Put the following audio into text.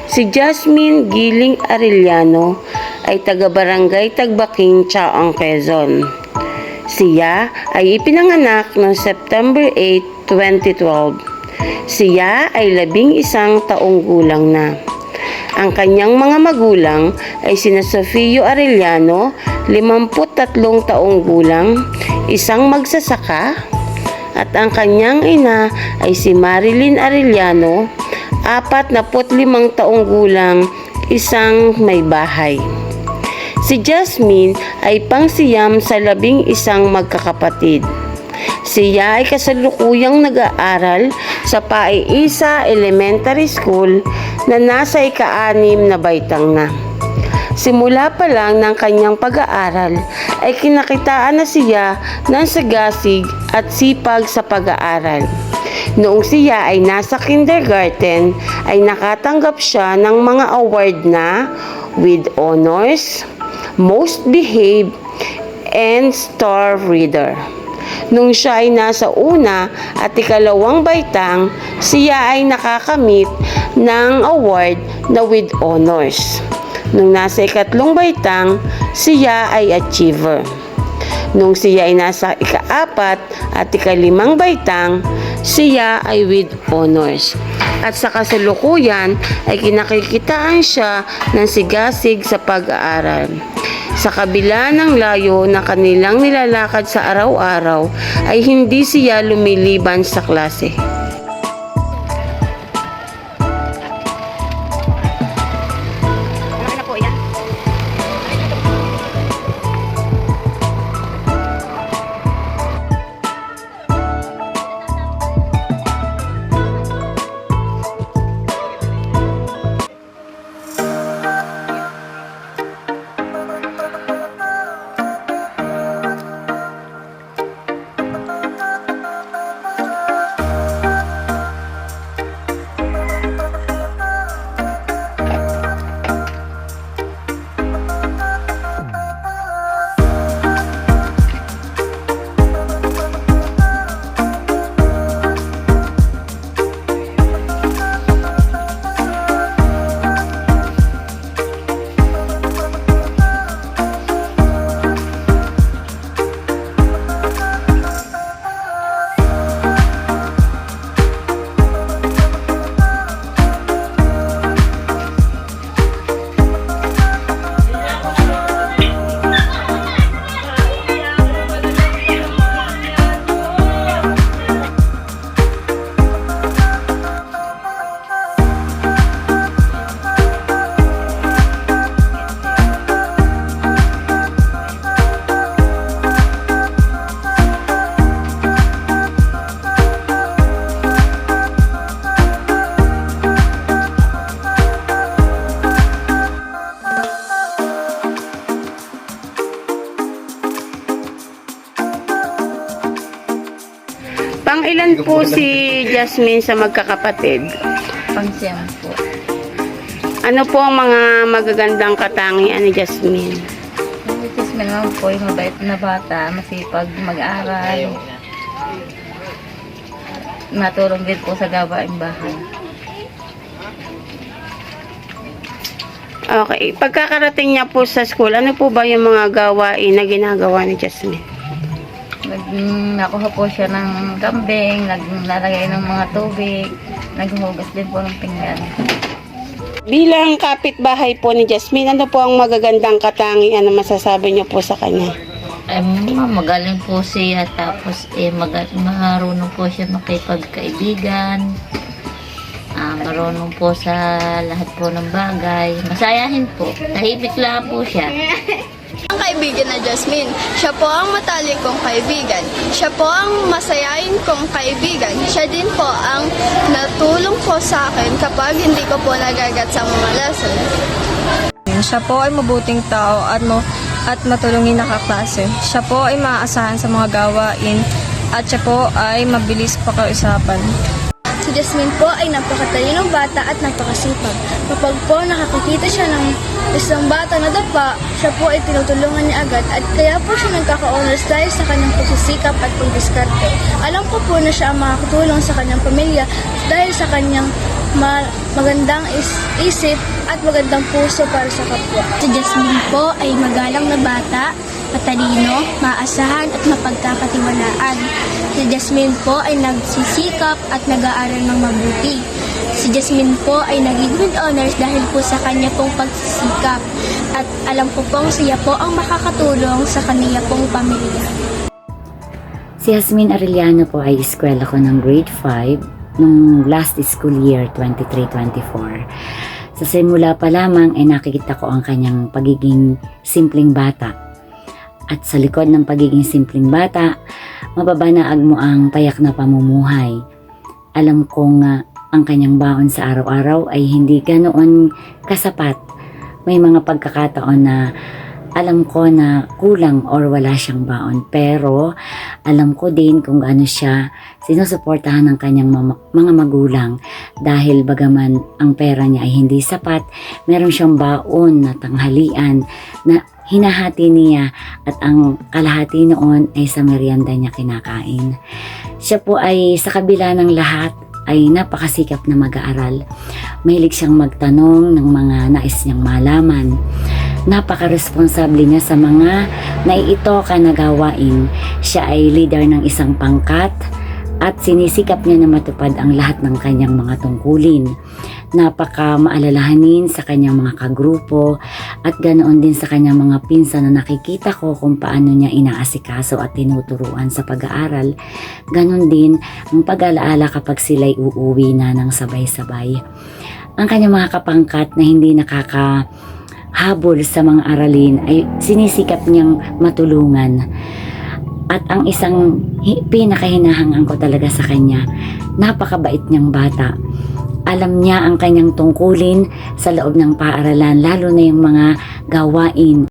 Si Jasmine Giling Arellano ay taga-barangay Tagbaking, Chaong, Quezon. Siya ay ipinanganak noong September 8, 2012. Siya ay 11 taong gulang na. Ang kanyang mga magulang ay sina Sofio Arellano, 53 taong gulang, isang magsasaka, at ang kanyang ina ay si Marilyn Arellano, 45 taong gulang, isang may bahay. Si Jasmine ay pangsiyam sa 11 magkakapatid. Siya ay kasalukuyang nag-aaral sa Paiisa Elementary School na nasa ika-6 na baitang na. Simula pa lang ng kanyang pag-aaral ay kinakitaan na siya ng sagasig at sipag sa pag-aaral. Noong siya ay nasa kindergarten ay nakatanggap siya ng mga award na with honors, most behaved, and star reader. Nung siya ay nasa una at ikalawang baitang, siya ay nakakamit ng award na with honors. Nung nasa ikatlong baitang, siya ay achiever. Nung siya ay nasa ika-4 at ika-5 baitang, siya ay with honors. At sa kasalukuyan ay kinakikitaan siya ng sigasig sa pag-aaral. Sa kabila ng layo na kanilang nilalakad sa araw-araw, ay hindi siya lumiliban sa klase. Pang-ilan po si Jasmine sa magkakapatid? Pangsiyam po. Ano po ang mga magagandang katangian ni Jasmine? Si Jasmine naman po yung mabait na bata, masipag mag-aral. Natulong din po sa gawaing bahay. Okay. Pagkakarating niya po sa school, ano po ba yung mga gawain na ginagawa ni Jasmine? Nakuha po siya ng kambing, naglalagay ng mga tubig, naghuhugas din po ng pinggan. Bilang kapitbahay po ni Jasmine, ano po ang magagandang katangian na masasabi niyo po sa kanya? Magaling po siya, tapos marunong po siya makipagkaibigan. Marunong po sa lahat po ng bagay. Masayahin po, tahimik lang po siya. Ang kaibigan na Jasmine, siya po ang matalik kong kaibigan. Siya po ang masayain kong kaibigan. Siya din po ang natulong po sa akin kapag hindi ko po nagagat sa mga lesson. Siya po ay mabuting tao at matulungin na kaklase. Siya po ay maaasahan sa mga gawain at siya po ay mabilis pakiusapan. Si Jasmine po ay napakatalinong bata at napakasipag. Kapag po nakakakita siya ng isang bata na dapa, siya po ay tinutulungan niya agad at kaya po siya nagkaka-honors dahil sa kanyang pagsisikap at pagdiskarte. Alam ko po na siya ang makakatulong sa kanyang pamilya dahil sa kanyang magandang isip at magandang puso para sa kapwa. Si Jasmine po ay magalang na bata, matalino, maasahan at mapagkakatiwalaan. Si Jasmine po ay nagsisikap at nag-aaral ng mabuti. Si Jasmine po ay naging good honors dahil po sa kanya pong pagsisikap. At alam ko pong siya po ang makakatulong sa kaniya pong pamilya. Si Jasmine Arellano po ay eskwela ko ng grade 5 nung last school year 23-24. Sa simula pa lamang ay nakikita ko ang kanyang pagiging simpleng bata. At sa likod ng pagiging simpleng bata, mababanaag mo ang payak na pamumuhay. Alam kong ang kanyang baon sa araw-araw ay hindi ganoon kasapat. May mga pagkakataon na alam ko na kulang or wala siyang baon. Pero alam ko din kung gaano siya sinusuportahan ng kanyang mga magulang. Dahil bagaman ang pera niya ay hindi sapat, meron siyang baon na tanghalian na hinahati niya at ang kalahati noon ay sa merienda niya kinakain. Siya po ay sa kabila ng lahat ay napakasikap na mag-aaral. Mahilig siyang magtanong ng mga nais niyang malaman. Napaka-responsable niya sa mga naiitoka na gawain. Siya ay leader ng isang pangkat at sinisikap niya na matupad ang lahat ng kanyang mga tungkulin. Napaka-maalalahanin sa kanyang mga kagrupo at ganoon din sa kanyang mga pinsan na nakikita ko kung paano niya inaasikaso at tinuturuan sa pag-aaral. Ganon din ang pag-alaala kapag sila'y uuwi na ng sabay-sabay. Ang kanyang mga kapangkat na hindi nakakahabol sa mga aralin ay sinisikap niyang matulungan. At ang isang pinakahinahangan ko talaga sa kanya, napakabait niyang bata. Alam niya ang kanyang tungkulin sa loob ng paaralan, lalo na yung mga gawain